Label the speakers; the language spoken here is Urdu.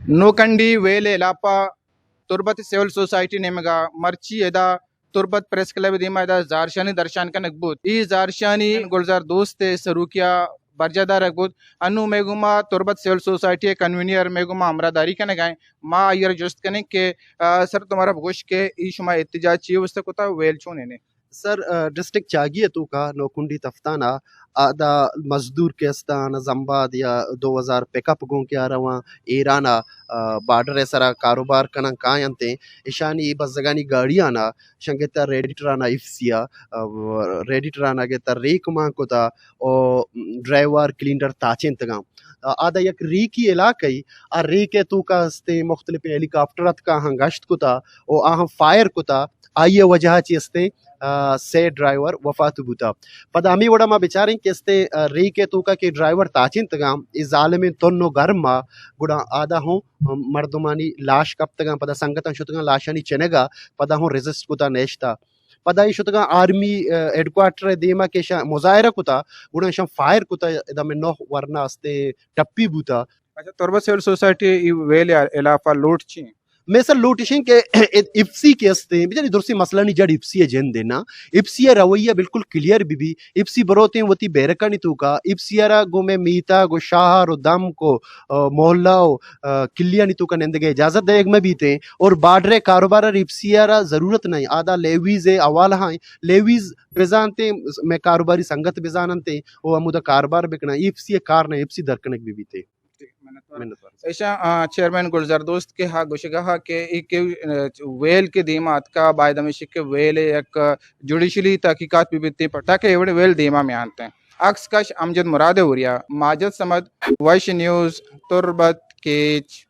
Speaker 1: Nokandi Vele Lapa Turbat Civil Society Nemaga Marchi Eda Turbat Press Club Dima da Zarshani Darshan Kanakbut. E Zarshani Gulzar Doste Sarukia Barjada Ragbut Anu Meguma Turbat Civil Society convener Meguma Amradari Kanagai Ma Yer just Kanake Sir Tomara Bushke Ishma Etija Chief Kota Welchunene.
Speaker 2: سر ڈسٹرکٹ چاگیه تو کا نوکندی تفتانا دا مزدور کیستان زمباد یا 2000 پیک اپ گون کیا رواں ایرانا بارڈر سرا کاروبار کنن کائنتے ایشانی بزگانی گاڑیانا شنگتا ریڈیٹرانا افسیا ریڈیٹرانا گتا ریک مان کوتا او ڈرائیور کلینڈر تاچین تگام آدھا یک ریکی علاقی آ ریکے تو کا استے مختلف ہیلی کاپٹرات کا ہنگشت کتا او آہم فائر کتا آئیے وجہ چی استے سے ڈرائیور وفات بوتا پدامی وڑا ما بیچاریں کہ استے ریکے تو کا کہ ڈرائیور تاچین تگام اس ظالمین تنو گرم ما گڑا آدھا ہوں مردمانی لاش کب تگام پدا سنگتاں شتگاں لاشانی چنگا پدا ہوں ریزسٹ کتا نیشتا پدا ہی شتگاں آرمی ایڈکوارٹر دیما کے مظاہرہ کتا گڑا شاں فائر کتا ادا میں نوح ورنہ استے ٹپی بوتا.
Speaker 1: اچھا تربت سیول سوسائٹی ویل علاقہ لوٹ چین
Speaker 2: میں سر لوٹشن کے افسی کے استے بیچاری درسی مسئلہ نہیں جڑ افسی ہے جن دینا افسی رویہ بالکل کلیئر بھی افسی بروتے ہیں وتی بیرکا نہیں تو کا افسی را گو میں میتا گو شاہر و دم کو محلہ و کلیا نہیں تو کا نندگے اجازت دے میں بھی تے اور بارڈر کاروبار افسی را ضرورت نہیں آدھا لیویز اول ہاں لیویز بزانتے میں کاروباری سنگت بزانتے وہ عمودہ کاروبار بکنا افسی کار نہیں افسی درکنک بھی تے.
Speaker 1: ایشا چیئرمین گلزار دوست کے ہاں گوشگاہ کہ ایک ویل کے دیمات کا باید ہمیشہ کے ویل ایک جوڈیشلی تحقیقات بھی بیتی پڑھتا کہ ایوڑے ویل دیما میں آنتے ہیں. عکس کش امجد مراد ہوریا ماجد سمد وائش نیوز تربت کیچ.